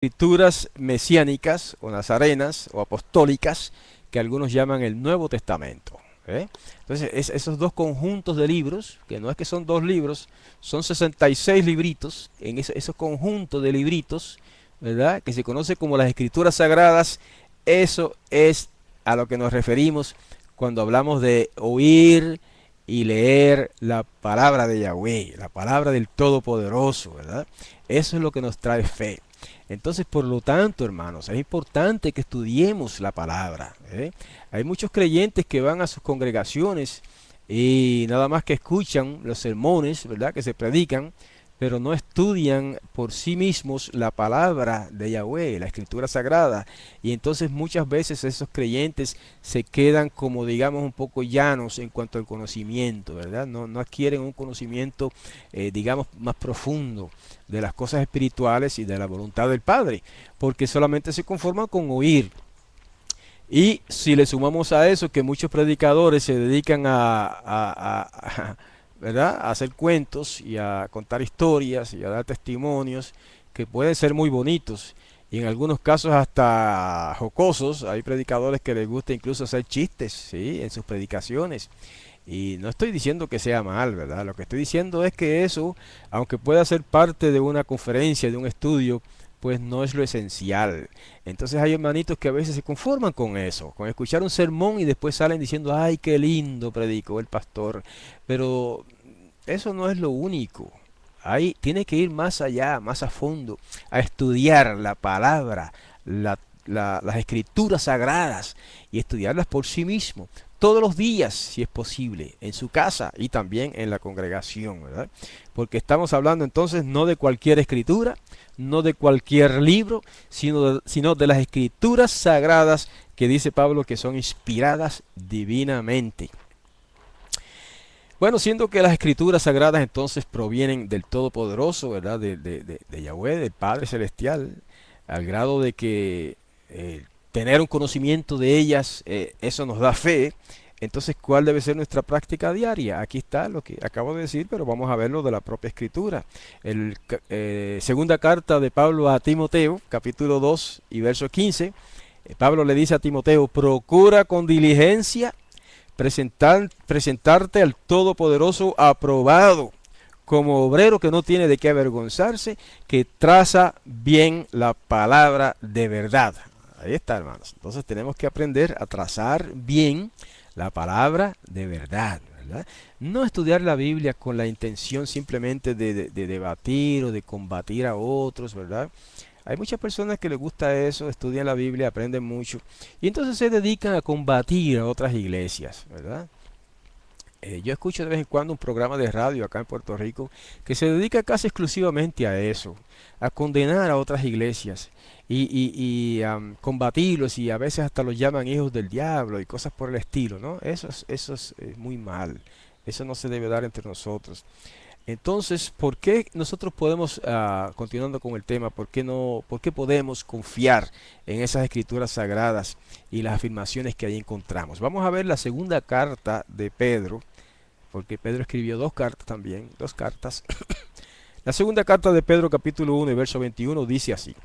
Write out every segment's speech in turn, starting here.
escrituras mesiánicas o nazarenas o apostólicas que algunos llaman el Nuevo Testamento. ¿Eh? Entonces, esos dos conjuntos de libros, que no es que son dos libros, son 66 libritos, en esos conjuntos de libritos, ¿verdad? Que se conoce como las escrituras sagradas. Eso es a lo que nos referimos cuando hablamos de oír y leer la palabra de Yahweh, la palabra del Todopoderoso, ¿verdad? Eso es lo que nos trae fe. Entonces, por lo tanto, hermanos, es importante que estudiemos la palabra. Hay muchos creyentes que van a sus congregaciones y nada más que escuchan los sermones, ¿verdad?, que se predican, pero no estudian por sí mismos la palabra de Yahweh, la escritura sagrada. Y entonces muchas veces esos creyentes se quedan como, digamos, un poco llanos en cuanto al conocimiento, ¿verdad? No adquieren un conocimiento, digamos, más profundo de las cosas espirituales y de la voluntad del Padre, porque solamente se conforman con oír. Y si le sumamos a eso que muchos predicadores se dedican ¿verdad?, a hacer cuentos y a contar historias y a dar testimonios que pueden ser muy bonitos y en algunos casos hasta jocosos. Hay predicadores que les gusta incluso hacer chistes, ¿sí?, en sus predicaciones. Y no estoy diciendo que sea mal, ¿verdad? Lo que estoy diciendo es que eso, aunque pueda ser parte de una conferencia, de un estudio, pues no es lo esencial. Entonces hay hermanitos que a veces se conforman con eso, con escuchar un sermón y después salen diciendo, ay, qué lindo predicó el pastor. Pero eso no es lo único. Ahí tiene que ir más allá, más a fondo, a estudiar la palabra, las escrituras sagradas y estudiarlas por sí mismo. Todos los días, si es posible, en su casa y también en la congregación, ¿verdad? Porque estamos hablando entonces no de cualquier escritura, no de cualquier libro, sino de las escrituras sagradas que dice Pablo que son inspiradas divinamente. Bueno, siendo que las escrituras sagradas entonces provienen del Todopoderoso, ¿verdad? De Yahweh, del Padre Celestial, al grado de que tener un conocimiento de ellas, eso nos da fe. Entonces, ¿cuál debe ser nuestra práctica diaria? Aquí está lo que acabo de decir, pero vamos a verlo de la propia escritura. Segunda carta de Pablo a Timoteo, capítulo 2 y verso 15. Pablo le dice a Timoteo, procura con diligencia presentarte al Todopoderoso aprobado, como obrero que no tiene de qué avergonzarse, que traza bien la palabra de verdad. Ahí está, hermanos. Entonces tenemos que aprender a trazar bien la palabra de verdad, ¿verdad? No estudiar la Biblia con la intención simplemente de debatir o de combatir a otros, ¿verdad? Hay muchas personas que les gusta eso, estudian la Biblia, aprenden mucho y entonces se dedican a combatir a otras iglesias, ¿verdad? Yo escucho de vez en cuando un programa de radio acá en Puerto Rico que se dedica casi exclusivamente a eso, a condenar a otras iglesias y combatirlos, y a veces hasta los llaman hijos del diablo y cosas por el estilo, ¿no? Eso es muy mal, eso no se debe dar entre nosotros. Entonces, ¿por qué nosotros podemos, continuando con el tema, por qué no, por qué podemos confiar en esas escrituras sagradas y las afirmaciones que ahí encontramos? Vamos a ver la segunda carta de Pedro, porque Pedro escribió dos cartas también, dos cartas. La segunda carta de Pedro, capítulo 1 y verso 21, dice así: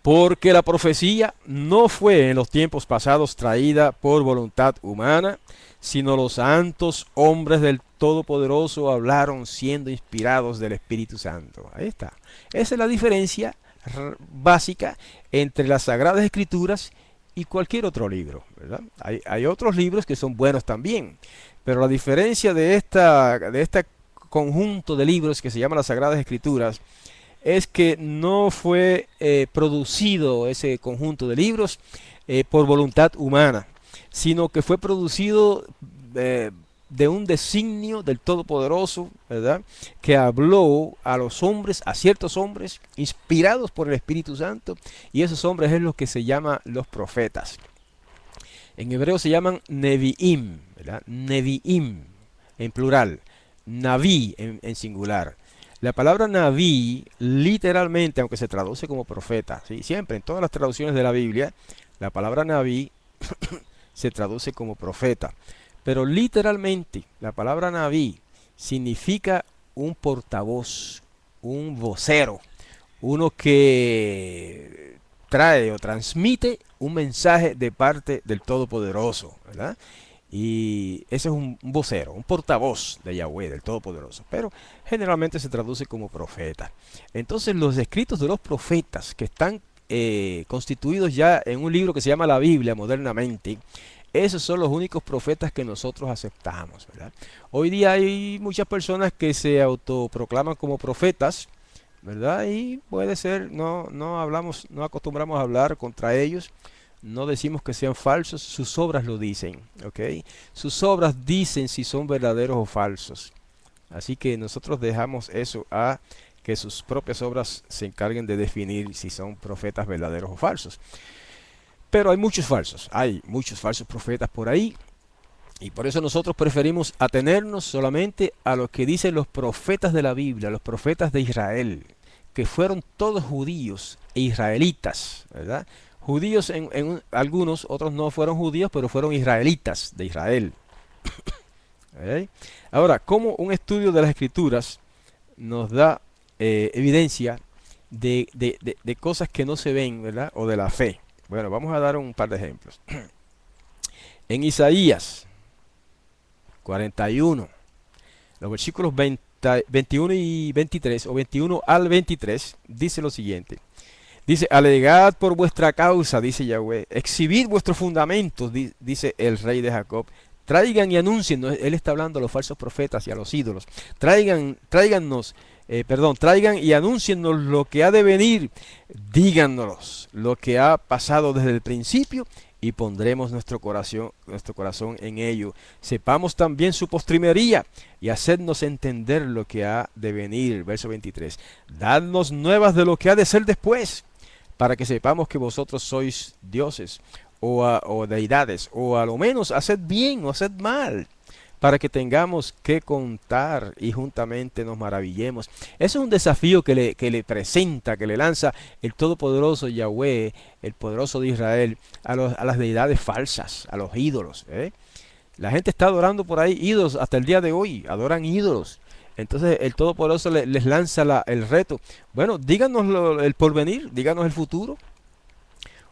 porque la profecía no fue en los tiempos pasados traída por voluntad humana, sino los santos hombres del Todopoderoso hablaron siendo inspirados del Espíritu Santo. Ahí está. Esa es la diferencia básica entre las Sagradas Escrituras y cualquier otro libro, ¿verdad? Hay otros libros que son buenos también, pero la diferencia de este conjunto de libros que se llama las Sagradas Escrituras es que no fue producido ese conjunto de libros por voluntad humana, sino que fue producido de un designio del Todopoderoso, ¿verdad? Que habló a los hombres, a ciertos hombres, inspirados por el Espíritu Santo, y esos hombres es los que se llaman los profetas. En hebreo se llaman Nevi'im, ¿verdad? Nevi'im en plural, Naví en singular. La palabra Naví, literalmente, aunque se traduce como profeta, ¿sí? Siempre en todas las traducciones de la Biblia, la palabra Naví se traduce como profeta. Pero literalmente, la palabra Naví significa un portavoz, un vocero, uno que trae o transmite un mensaje de parte del Todopoderoso, ¿verdad? Y ese es un vocero, un portavoz de Yahweh, del Todopoderoso, pero generalmente se traduce como profeta. Entonces los escritos de los profetas que están constituidos ya en un libro que se llama la Biblia modernamente, esos son los únicos profetas que nosotros aceptamos, ¿verdad? Hoy día hay muchas personas que se autoproclaman como profetas, ¿verdad? Y puede ser, no hablamos, no acostumbramos a hablar contra ellos, no decimos que sean falsos, sus obras lo dicen, ¿ok? Sus obras dicen si son verdaderos o falsos. Así que nosotros dejamos eso a que sus propias obras se encarguen de definir si son profetas verdaderos o falsos. Pero hay muchos falsos profetas por ahí, y por eso nosotros preferimos atenernos solamente a lo que dicen los profetas de la Biblia, los profetas de Israel, que fueron todos judíos e israelitas, ¿verdad? Judíos algunos, otros no fueron judíos, pero fueron israelitas de Israel. ¿Ok? Ahora, como un estudio de las escrituras nos da evidencia de cosas que no se ven, ¿verdad? O de la fe. Bueno, vamos a dar un par de ejemplos. En Isaías 41, los versículos 21 y 23, o 21 al 23, dice lo siguiente. Dice, alegad por vuestra causa, dice Yahweh, exhibid vuestros fundamentos, dice el rey de Jacob. Traigan y anuncien, ¿no? Él está hablando a los falsos profetas y a los ídolos. Traigan y anuncienos lo que ha de venir. Díganos lo que ha pasado desde el principio y pondremos nuestro corazón en ello. Sepamos también su postrimería y hacednos entender lo que ha de venir. Verso 23. Dadnos nuevas de lo que ha de ser después, para que sepamos que vosotros sois dioses o deidades, o a lo menos haced bien o haced mal, para que tengamos que contar y juntamente nos maravillemos. Ese es un desafío que le presenta, que le lanza el Todopoderoso Yahweh, el poderoso de Israel, a las deidades falsas, a los ídolos. La gente está adorando por ahí ídolos hasta el día de hoy, adoran ídolos. Entonces el Todopoderoso les lanza el reto. Bueno, díganos el porvenir, díganos el futuro.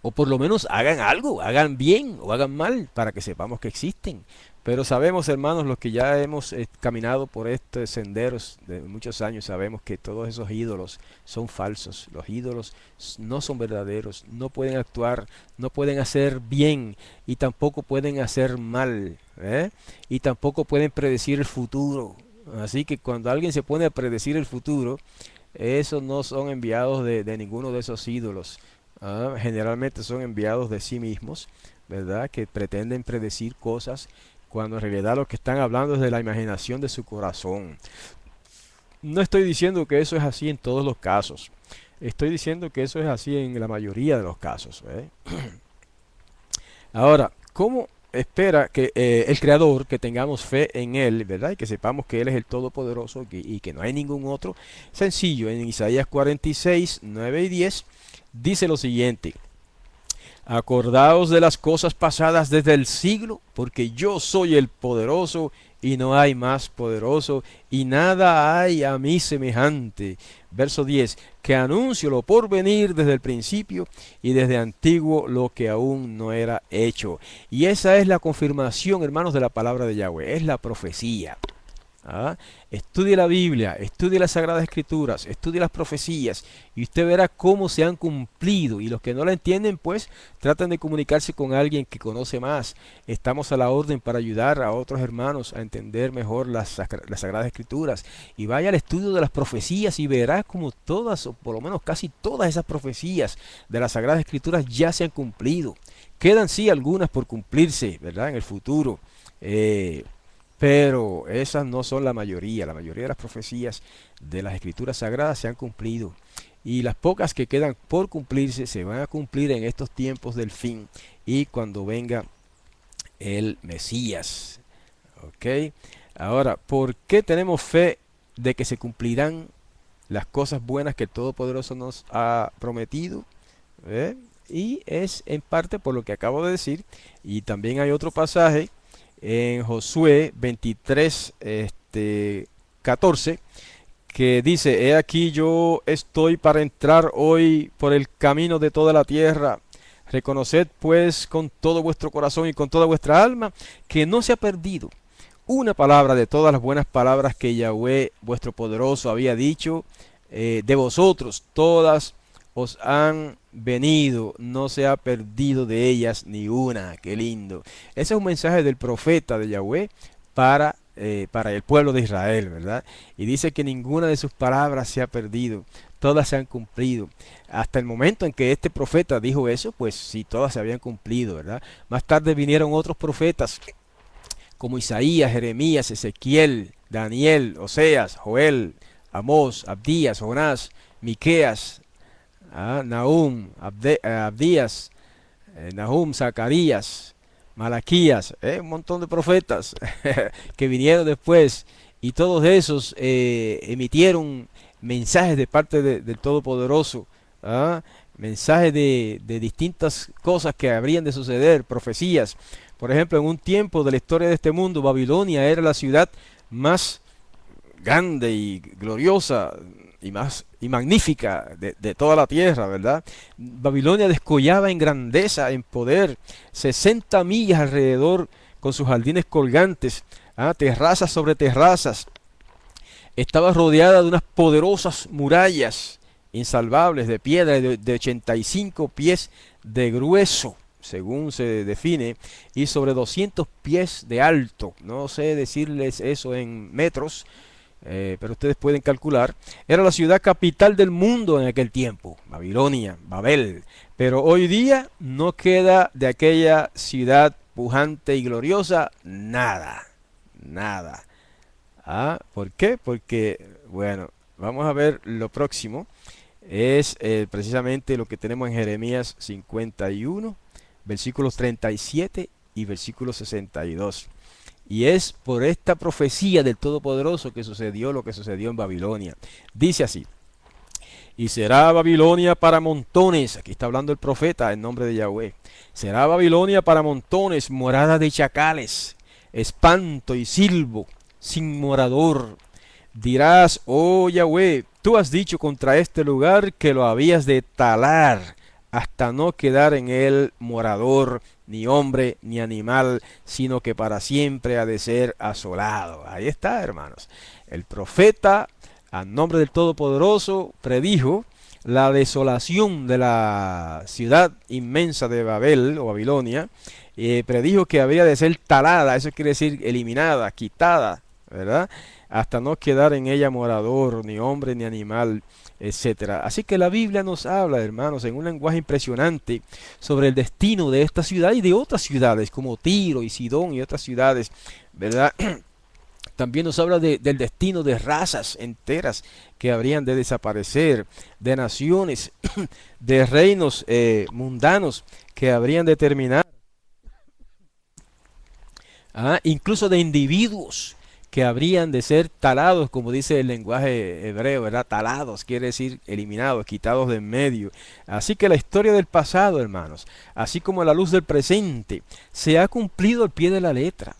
O por lo menos hagan algo, hagan bien o hagan mal para que sepamos que existen. Pero sabemos, hermanos, los que ya hemos caminado por estos senderos de muchos años, sabemos que todos esos ídolos son falsos. Los ídolos no son verdaderos, no pueden actuar, no pueden hacer bien y tampoco pueden hacer mal, y tampoco pueden predecir el futuro. Así que cuando alguien se pone a predecir el futuro, esos no son enviados de ninguno de esos ídolos. Generalmente son enviados de sí mismos, ¿verdad? Que pretenden predecir cosas cuando en realidad lo que están hablando es de la imaginación de su corazón. No estoy diciendo que eso es así en todos los casos. Estoy diciendo que eso es así en la mayoría de los casos. Ahora, ¿cómo espera que el Creador, que tengamos fe en Él, ¿verdad? Y que sepamos que Él es el Todopoderoso y que no hay ningún otro? Sencillo, en Isaías 46, 9 y 10 dice lo siguiente. Acordaos de las cosas pasadas desde el siglo, porque yo soy el poderoso y no hay más poderoso, y nada hay a mí semejante. Verso 10, que anuncio lo por venir desde el principio y desde antiguo lo que aún no era hecho. Y esa es la confirmación, hermanos, de la palabra de Yahweh, es la profecía. Estudie la Biblia, estudie las Sagradas Escrituras, estudie las profecías y usted verá cómo se han cumplido. Y los que no la entienden, pues traten de comunicarse con alguien que conoce más. Estamos a la orden para ayudar a otros hermanos a entender mejor las Sagradas Escrituras. Y vaya al estudio de las profecías y verá como todas, o por lo menos casi todas esas profecías de las Sagradas Escrituras ya se han cumplido. Quedan sí algunas por cumplirse, ¿verdad? En el futuro. Pero esas no son la mayoría. La mayoría de las profecías de las Escrituras Sagradas se han cumplido. Y las pocas que quedan por cumplirse se van a cumplir en estos tiempos del fin y cuando venga el Mesías. ¿Ok? Ahora, ¿por qué tenemos fe de que se cumplirán las cosas buenas que el Todopoderoso nos ha prometido? Y es en parte por lo que acabo de decir. Y también hay otro pasaje en Josué 23, 14, que dice, he aquí yo estoy para entrar hoy por el camino de toda la tierra. Reconoced pues con todo vuestro corazón y con toda vuestra alma que no se ha perdido una palabra de todas las buenas palabras que Yahweh vuestro poderoso había dicho. De vosotros todas os han venido, no se ha perdido de ellas ni una. Qué lindo. Ese es un mensaje del profeta de Yahweh para el pueblo de Israel, ¿verdad? Y dice que ninguna de sus palabras se ha perdido, todas se han cumplido. Hasta el momento en que este profeta dijo eso, pues sí, todas se habían cumplido, ¿verdad? Más tarde vinieron otros profetas, como Isaías, Jeremías, Ezequiel, Daniel, Oseas, Joel, Amós, Abdías, Jonás, Miqueas, Nahum, Abdías, Nahum, Zacarías, Malaquías, un montón de profetas que vinieron después, y todos esos emitieron mensajes de parte del Todopoderoso, ¿ah? Mensajes de distintas cosas que habrían de suceder, profecías. Por ejemplo, en un tiempo de la historia de este mundo, Babilonia era la ciudad más grande y gloriosa y magnífica de toda la tierra, ¿verdad? Babilonia descollaba en grandeza, en poder, 60 millas alrededor, con sus jardines colgantes, terrazas sobre terrazas. Estaba rodeada de unas poderosas murallas insalvables de piedra de 85 pies de grueso, según se define, y sobre 200 pies de alto. No sé decirles eso en metros, pero ustedes pueden calcular. Era la ciudad capital del mundo en aquel tiempo, Babilonia, Babel. Pero hoy día no queda de aquella ciudad pujante y gloriosa nada, nada. ¿Por qué? Porque, bueno, vamos a ver lo próximo. Es precisamente lo que tenemos en Jeremías 51, versículos 37 y versículo 62. Y es por esta profecía del Todopoderoso que sucedió lo que sucedió en Babilonia. Dice así: y será Babilonia para montones, aquí está hablando el profeta en nombre de Yahweh, será Babilonia para montones, morada de chacales, espanto y silbo, sin morador. Dirás, oh Yahweh, tú has dicho contra este lugar que lo habías de talar, hasta no quedar en él morador, ni hombre, ni animal, sino que para siempre ha de ser asolado. Ahí está, hermanos. El profeta, a nombre del Todopoderoso, predijo la desolación de la ciudad inmensa de Babel o Babilonia. Predijo que habría de ser talada, eso quiere decir eliminada, quitada, ¿verdad? Hasta no quedar en ella morador, ni hombre, ni animal, etcétera. Así que la Biblia nos habla, hermanos, en un lenguaje impresionante sobre el destino de esta ciudad y de otras ciudades como Tiro y Sidón y otras ciudades, ¿verdad? También nos habla del destino de razas enteras que habrían de desaparecer, de naciones, de reinos mundanos que habrían de terminar, incluso de individuos que habrían de ser talados, como dice el lenguaje hebreo, ¿verdad? Talados, quiere decir eliminados, quitados de en medio. Así que la historia del pasado, hermanos, así como la luz del presente, se ha cumplido al pie de la letra.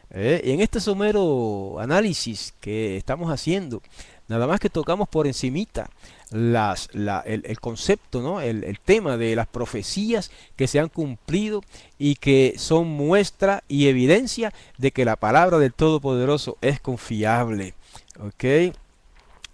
En este somero análisis que estamos haciendo, nada más que tocamos por encimita el concepto, ¿no? El tema de las profecías que se han cumplido y que son muestra y evidencia de que la palabra del Todopoderoso es confiable. ¿Ok?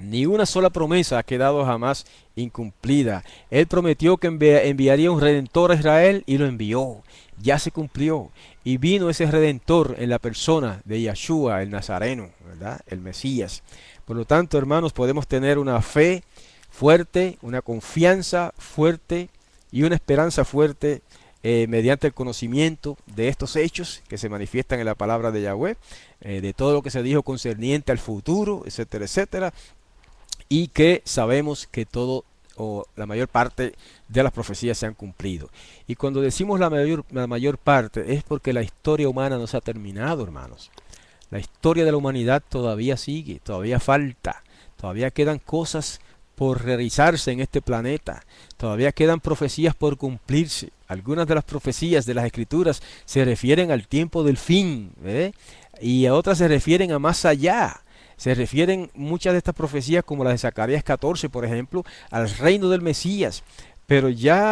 Ni una sola promesa ha quedado jamás incumplida. Él prometió que enviaría un redentor a Israel y lo envió. Ya se cumplió. Y vino ese redentor en la persona de Yahshua, el Nazareno, ¿verdad? El Mesías. Por lo tanto, hermanos, podemos tener una fe fuerte, una confianza fuerte y una esperanza fuerte mediante el conocimiento de estos hechos que se manifiestan en la palabra de Yahweh, de todo lo que se dijo concerniente al futuro, etcétera, etcétera, y que sabemos que todo o la mayor parte de las profecías se han cumplido. Y cuando decimos la mayor parte es porque la historia humana no se ha terminado, hermanos. La historia de la humanidad todavía sigue, todavía falta, todavía quedan cosas por realizarse en este planeta, todavía quedan profecías por cumplirse. Algunas de las profecías de las Escrituras se refieren al tiempo del fin, y a otras se refieren a más allá. Se refieren muchas de estas profecías, como las de Zacarías 14, por ejemplo, al reino del Mesías. Pero ya